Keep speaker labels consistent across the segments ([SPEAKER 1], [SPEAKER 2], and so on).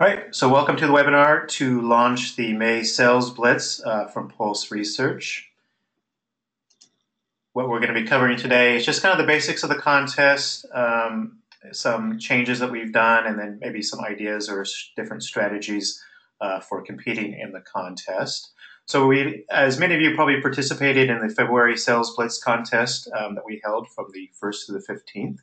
[SPEAKER 1] All right, so welcome to the webinar to launch the May Sales Blitz from Pulse Research. What we're going to be covering today is just kind of the basics of the contest, some changes that we've done, and then maybe some ideas or different strategies for competing in the contest. So as many of you probably participated in the February Sales Blitz contest that we held from the 1st to the 15th.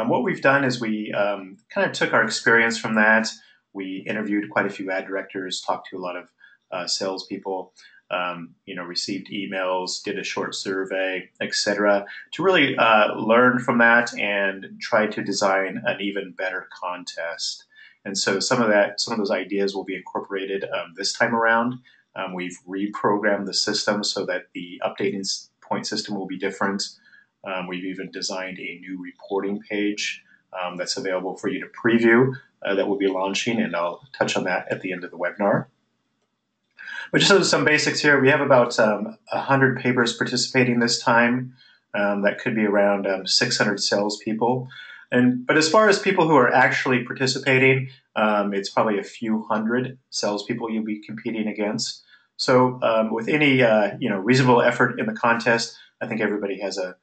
[SPEAKER 1] What we've done is we kind of took our experience from that. We interviewed quite a few ad directors, talked to a lot of salespeople, received emails, did a short survey, etc., to really learn from that and try to design an even better contest. And so some of those ideas will be incorporated this time around. We've reprogrammed the system so that the updating point system will be different. We've even designed a new reporting page that's available for you to preview that we'll be launching, and I'll touch on that at the end of the webinar. But just some basics here, we have about 100 papers participating this time. That could be around 600 salespeople. But as far as people who are actually participating, it's probably a few hundred salespeople you'll be competing against. So with any reasonable effort in the contest, I think everybody has a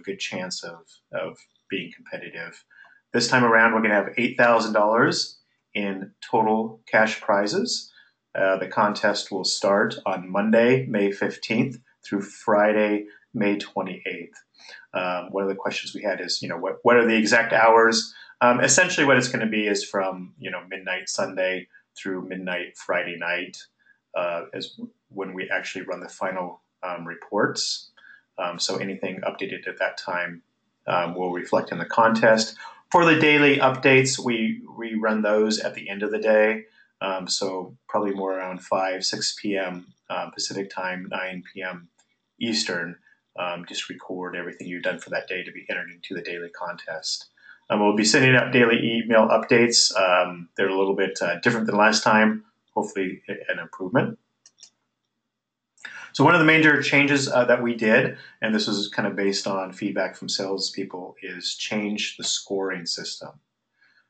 [SPEAKER 1] good chance of being competitive. This time around, we're going to have $8,000 in total cash prizes. The contest will start on Monday, May 15th through Friday, May 28th. One of the questions we had is, what are the exact hours? Essentially, what it's going to be is from, midnight Sunday through midnight Friday night is when we actually run the final reports. So anything updated at that time will reflect in the contest. For the daily updates, we run those at the end of the day. So probably more around 5, 6 p.m. Pacific time, 9 p.m. Eastern. Just record everything you've done for that day to be entered into the daily contest. We'll be sending out daily email updates. They're a little bit different than last time, hopefully an improvement. So one of the major changes that we did, and this was kind of based on feedback from salespeople, is change the scoring system.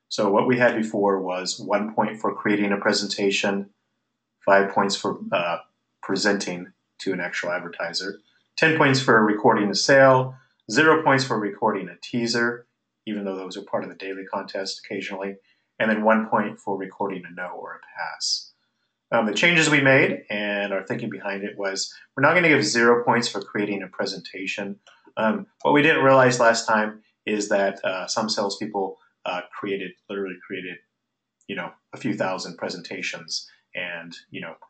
[SPEAKER 1] So what we had before was 1 point for creating a presentation, 5 points for presenting to an actual advertiser, 10 points for recording a sale, 0 points for recording a teaser, even though those are part of the daily contest occasionally, and then 1 point for recording a no or a pass. The changes we made and our thinking behind it was we're not going to give 0 points for creating a presentation. What we didn't realize last time is that some salespeople literally created, a few thousand presentations and,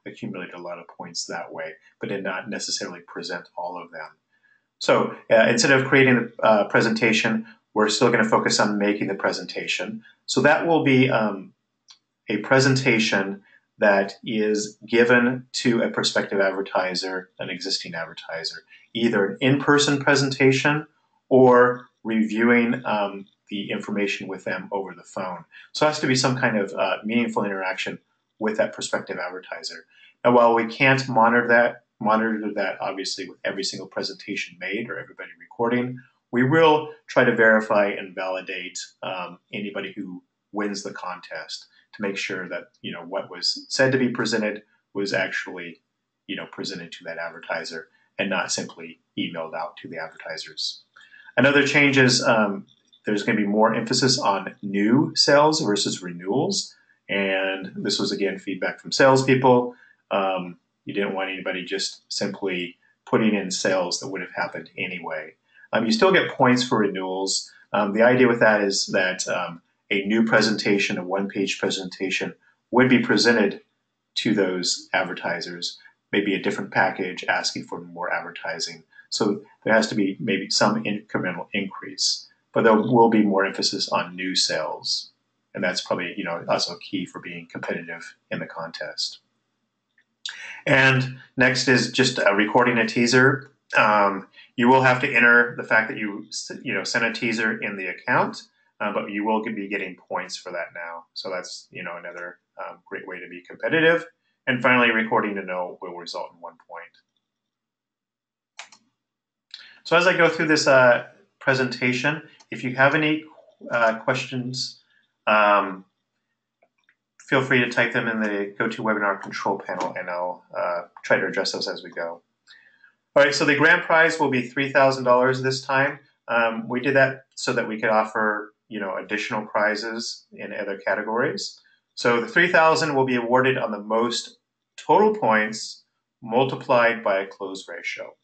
[SPEAKER 1] accumulated a lot of points that way, but did not necessarily present all of them. So instead of creating a presentation, we're still going to focus on making the presentation. So that will be a presentation that is given to a prospective advertiser, an existing advertiser, either an in-person presentation or reviewing the information with them over the phone. So it has to be some kind of meaningful interaction with that prospective advertiser. Now, while we can't monitor that obviously with every single presentation made or everybody recording, we will try to verify and validate anybody who wins the contest to make sure that what was said to be presented was actually presented to that advertiser and not simply emailed out to the advertisers. Another change is there's going to be more emphasis on new sales versus renewals, and this was again feedback from salespeople. You didn't want anybody just simply putting in sales that would have happened anyway. You still get points for renewals. The idea with that is that a new presentation, a one-page presentation, would be presented to those advertisers, maybe a different package asking for more advertising. So there has to be maybe some incremental increase, but there will be more emphasis on new sales. And that's probably also key for being competitive in the contest. And next is just recording a teaser. You will have to enter the fact that you sent a teaser in the account. But you will be getting points for that now. So that's another great way to be competitive. And finally, recording a no will result in 1 point. So as I go through this presentation, if you have any questions, feel free to type them in the GoToWebinar control panel, and I'll try to address those as we go. All right, so the grand prize will be $3,000 this time. We did that so that we could offer, additional prizes in other categories. So the $3,000 will be awarded on the most total points multiplied by a close ratio.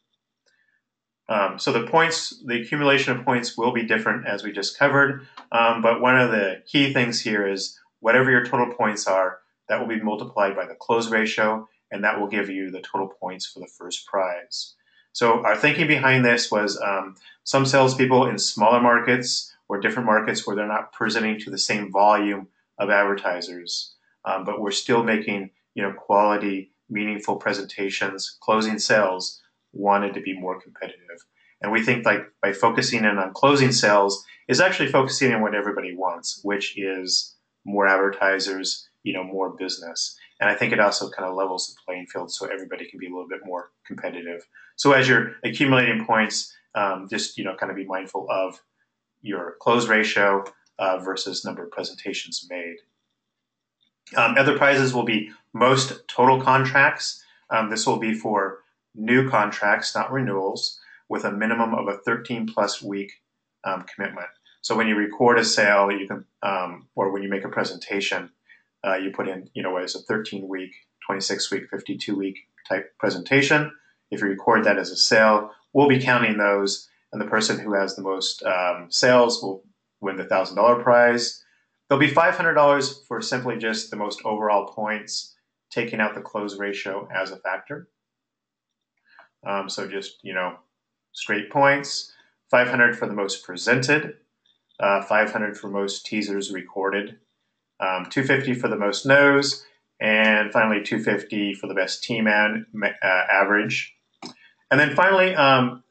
[SPEAKER 1] So the accumulation of points will be different as we just covered, but one of the key things here is whatever your total points are, that will be multiplied by the close ratio, and that will give you the total points for the first prize. So our thinking behind this was some salespeople in smaller markets or different markets where they're not presenting to the same volume of advertisers, but we're still making quality, meaningful presentations, closing sales, wanted to be more competitive. And we think by focusing in on closing sales is actually focusing on what everybody wants, which is more advertisers, more business. And I think it also kind of levels the playing field so everybody can be a little bit more competitive. So as you're accumulating points, just kind of be mindful of your close ratio versus number of presentations made. Other prizes will be most total contracts. This will be for new contracts, not renewals, with a minimum of a 13-plus week commitment. So when you record a sale, you can, or when you make a presentation, you put in, what is a 13-week, 26-week, 52-week type presentation. If you record that as a sale, we'll be counting those, and the person who has the most sales will win the $1,000 prize. There'll be $500 for simply just the most overall points, taking out the close ratio as a factor. So just, straight points, $500 for the most presented, $500 for most teasers recorded, $250 for the most no's, and finally $250 for the best team average. And then finally,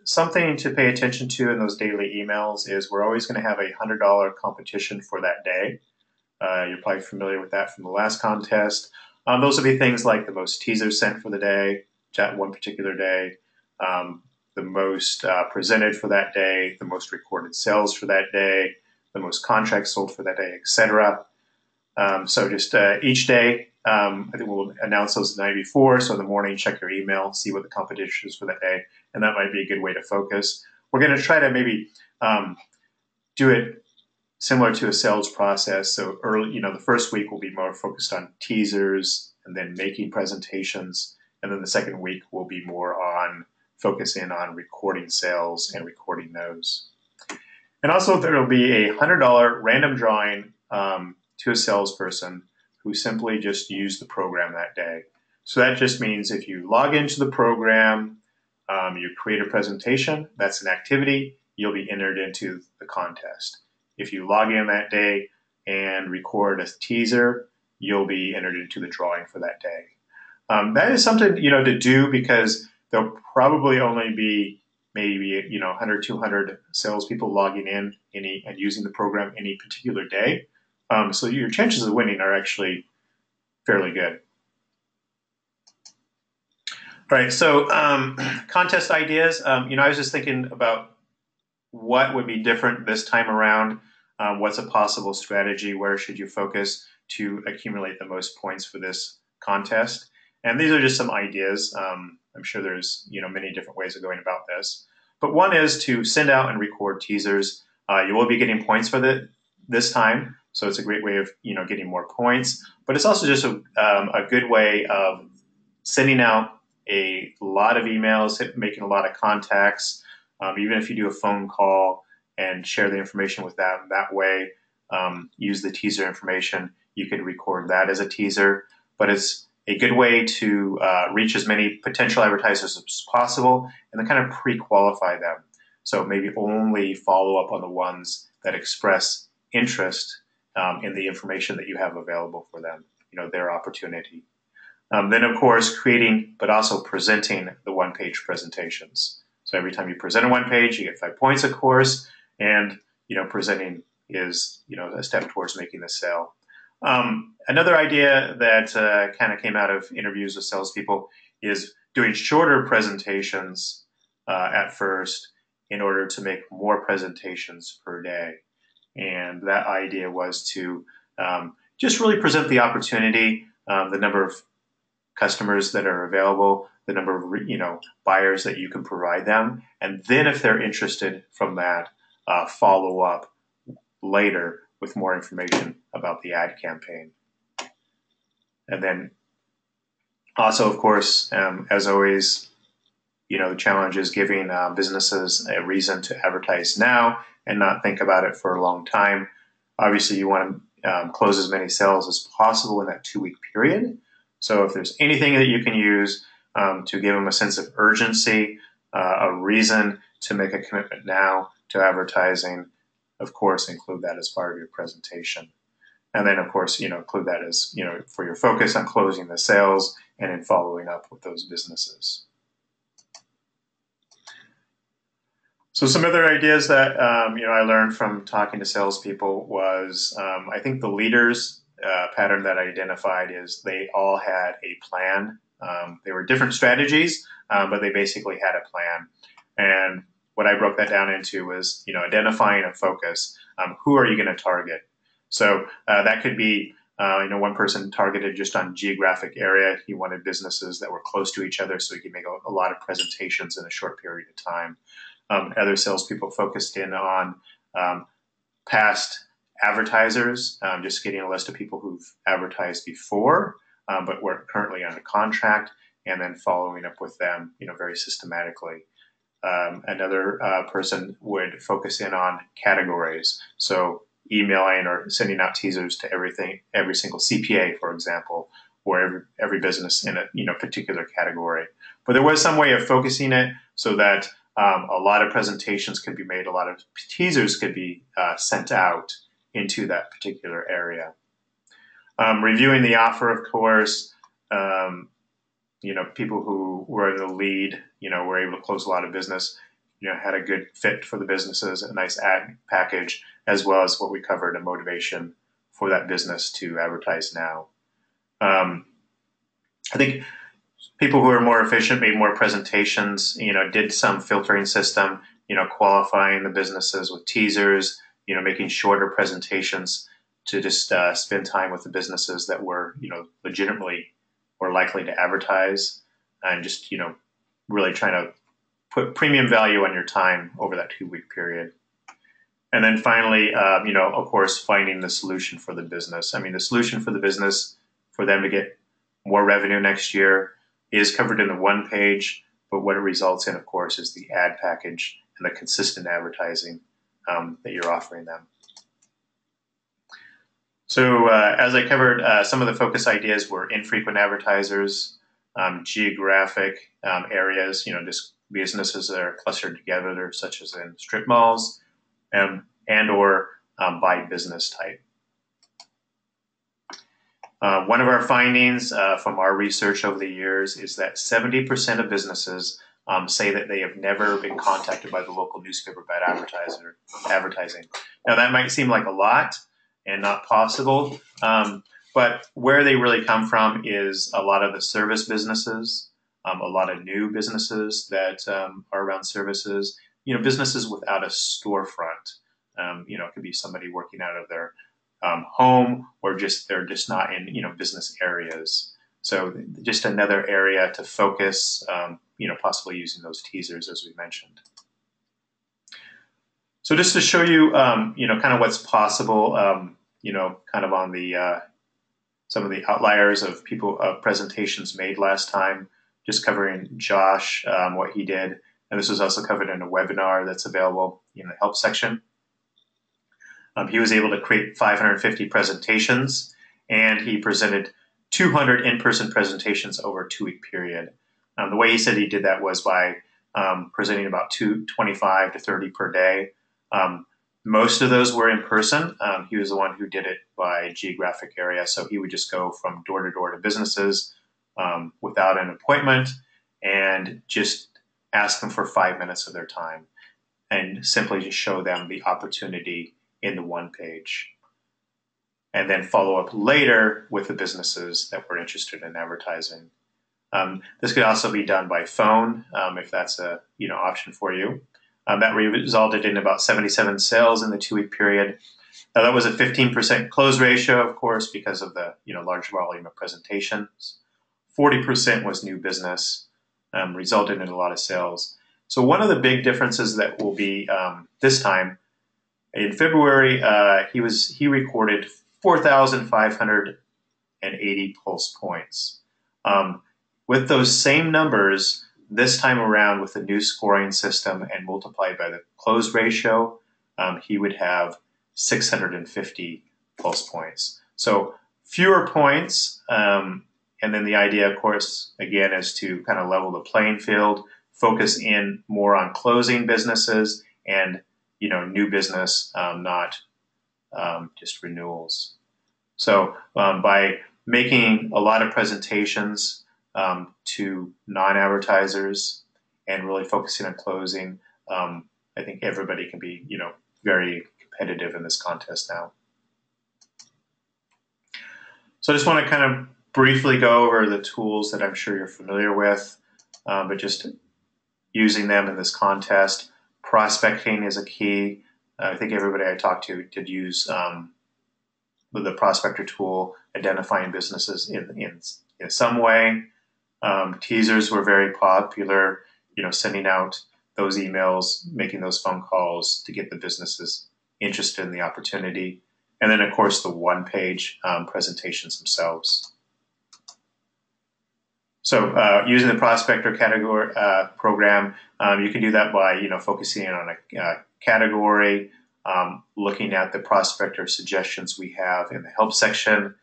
[SPEAKER 1] something to pay attention to in those daily emails is we're always going to have a $100 competition for that day. You're probably familiar with that from the last contest. Those will be things like the most teasers sent for the day, that one particular day, the most presented for that day, the most recorded sales for that day, the most contracts sold for that day, etc. So just each day, I think we'll announce those the night before. So in the morning, check your email, see what the competition is for that day, and that might be a good way to focus. We're going to try to maybe do it similar to a sales process. So early, the first week will be more focused on teasers and then making presentations, and then the second week will be more on focusing on recording sales and recording those. And also there will be a $100 random drawing to a salesperson who simply just used the program that day. So that just means if you log into the program, you create a presentation, that's an activity, you'll be entered into the contest. If you log in that day and record a teaser, you'll be entered into the drawing for that day. That is something, to do because there'll probably only be maybe 100, 200 salespeople logging in and using the program any particular day. So your chances of winning are actually fairly good. All right, so contest ideas. I was just thinking about what would be different this time around. What's a possible strategy? Where should you focus to accumulate the most points for this contest? And these are just some ideas. I'm sure there's many different ways of going about this. But one is to send out and record teasers. You will be getting points for this time, so it's a great way of getting more points. But it's also just a good way of sending out a lot of emails, making a lot of contacts. Even if you do a phone call and share the information with them that way, use the teaser information, you can record that as a teaser. But it's a good way to reach as many potential advertisers as possible and then kind of pre-qualify them. So maybe only follow up on the ones that express interest in the information that you have available for them, their opportunity. Then, of course, creating but also presenting the one-page presentations. So every time you present a one-page, you get 5 points, of course, and presenting is a step towards making the sale. Another idea that kind of came out of interviews with salespeople is doing shorter presentations at first in order to make more presentations per day. And that idea was to just really present the opportunity, the number of customers that are available, the number of buyers that you can provide them, and then if they're interested from that, follow up later with more information about the ad campaign. And then also, of course, as always, the challenge is giving businesses a reason to advertise now and not think about it for a long time. Obviously, you want to close as many sales as possible in that 2-week period. So if there's anything that you can use to give them a sense of urgency, a reason to make a commitment now to advertising, of course, include that as part of your presentation. And then, of course, include that as, for your focus on closing the sales and in following up with those businesses. So some other ideas that, I learned from talking to salespeople was, I think the leaders pattern that I identified is they all had a plan. They were different strategies, but they basically had a plan. And what I broke that down into was, identifying a focus. Who are you going to target? So that could be, one person targeted just on geographic area. He wanted businesses that were close to each other so he could make a lot of presentations in a short period of time. Other salespeople focused in on past advertisers, just getting a list of people who've advertised before, but were currently under contract, and then following up with them, very systematically. Another person would focus in on categories. So emailing or sending out teasers to every single CPA, for example, or every business in a particular category. But there was some way of focusing it so that a lot of presentations could be made, a lot of teasers could be sent out into that particular area. Reviewing the offer, of course, people who were in the lead, were able to close a lot of business, had a good fit for the businesses, a nice ad package, as well as what we covered, a motivation for that business to advertise now. I think people who are more efficient made more presentations, did some filtering system, qualifying the businesses with teasers, making shorter presentations to just spend time with the businesses that were, legitimately or likely to advertise, and just, really trying to put premium value on your time over that 2-week period. And then finally, of course, finding the solution for the business. I mean, the solution for the business for them to get more revenue next year is covered in the one page, but what it results in, of course, is the ad package and the consistent advertising that you're offering them. So as I covered, some of the focus ideas were infrequent advertisers, geographic areas, just businesses that are clustered together, such as in strip malls, and or by business type. One of our findings from our research over the years is that 70% of businesses say that they have never been contacted by the local newspaper about advertising. Now, that might seem like a lot and not possible, but where they really come from is a lot of the service businesses, a lot of new businesses that are around services, businesses without a storefront. It could be somebody working out of their home, or they're just not in business areas. So just another area to focus, possibly using those teasers as we mentioned. So just to show you, kind of what's possible, kind of on the some of the outliers of presentations made last time, just covering Josh, what he did, and this was also covered in a webinar that's available in the help section. He was able to create 550 presentations, and he presented 200 in-person presentations over a 2-week period. The way he said he did that was by presenting about 25 to 30 per day. Most of those were in person. He was the one who did it by geographic area, so he would just go from door to door to businesses without an appointment and just ask them for 5 minutes of their time and simply just show them the opportunity in the one page, and then follow up later with the businesses that were interested in advertising. This could also be done by phone if that's a option for you. That resulted in about 77 sales in the 2-week period. Now that was a 15% close ratio, of course, because of the large volume of presentations. 40% was new business, resulted in a lot of sales. So one of the big differences that will be this time in February, he recorded 4,580 pulse points. With those same numbers, this time around with the new scoring system and multiplied by the close ratio, he would have 650 pulse points. So fewer points, and then the idea, of course, again, is to kind of level the playing field, focus in more on closing businesses and new business, not just renewals. So by making a lot of presentations to non-advertisers and really focusing on closing, I think everybody can be very competitive in this contest now. So I just want to kind of briefly go over the tools that I'm sure you're familiar with, but just using them in this contest. Prospecting is a key. I think everybody I talked to did use the Prospector tool, identifying businesses in some way. Teasers were very popular, sending out those emails, making those phone calls to get the businesses interested in the opportunity. And then, of course, the one-page presentations themselves. So using the Prospector category program, you can do that by focusing in on a category, looking at the Prospector suggestions we have in the help section,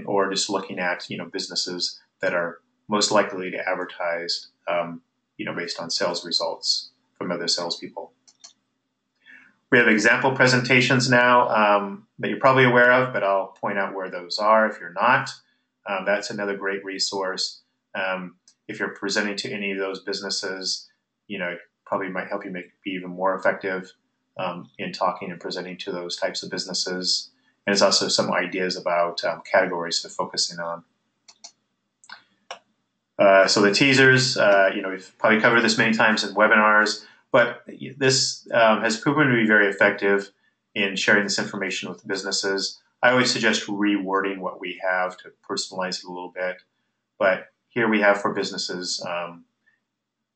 [SPEAKER 1] or just looking at businesses that are most likely to advertise based on sales results from other salespeople. We have example presentations now that you're probably aware of, but I'll point out where those are if you're not. That's another great resource. If you're presenting to any of those businesses, it probably might help you be even more effective in talking and presenting to those types of businesses. And there's also some ideas about categories to focus in on. So the teasers, we've probably covered this many times in webinars, but this has proven to be very effective in sharing this information with businesses. I always suggest rewording what we have to personalize it a little bit, but here we have for businesses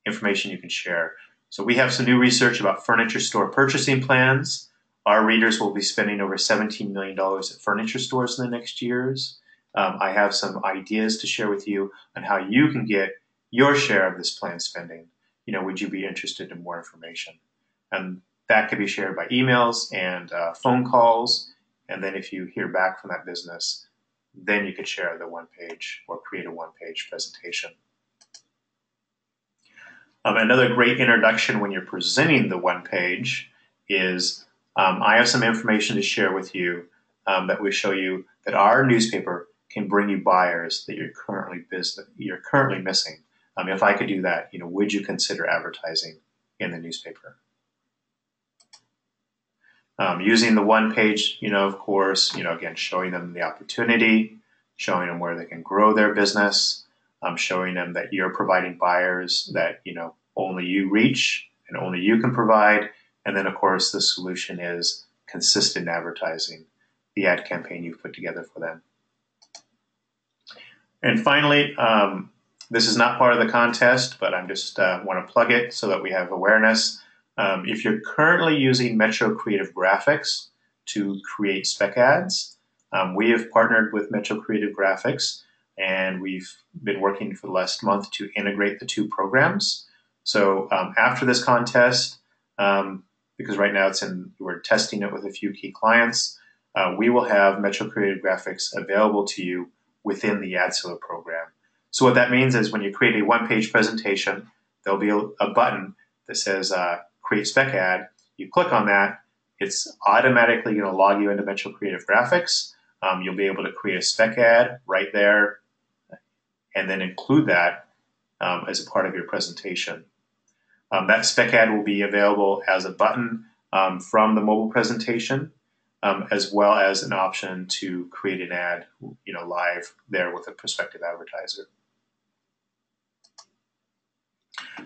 [SPEAKER 1] information you can share. So we have some new research about furniture store purchasing plans. Our readers will be spending over $17 million at furniture stores in the next years. I have some ideas to share with you on how you can get your share of this planned spending. Would you be interested in more information? And that could be shared by emails and phone calls. And then if you hear back from that business, then you could share the one-page or create a one-page presentation. Another great introduction when you're presenting the one-page is I have some information to share with you that will show you that our newspaper can bring you buyers that you're currently missing. If I could do that, would you consider advertising in the newspaper? Using the one page, of course, again, showing them the opportunity, showing them where they can grow their business, showing them that you're providing buyers that, only you reach and only you can provide. And then, of course, the solution is consistent advertising, the ad campaign you've put together for them. And finally, this is not part of the contest, but I just want to plug it so that we have awareness. If you're currently using Metro Creative Graphics to create spec ads, we have partnered with Metro Creative Graphics, and we've been working for the last month to integrate the two programs. So after this contest, because right now we're testing it with a few key clients, we will have Metro Creative Graphics available to you within the AdSeller program. So what that means is when you create a one-page presentation, there'll be a button that says Create Spec Ad. You click on that, it's automatically going to log you into Metro Creative Graphics. You'll be able to create a spec ad right there and then include that as a part of your presentation. That spec ad will be available as a button from the mobile presentation, as well as an option to create an ad, live there with a prospective advertiser.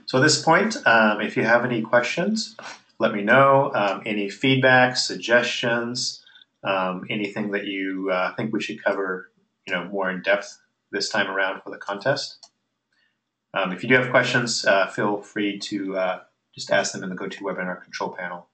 [SPEAKER 1] So at this point, if you have any questions, let me know. Any feedback, suggestions, Anything that you think we should cover, more in depth this time around for the contest. If you do have questions, feel free to just ask them in the GoToWebinar control panel.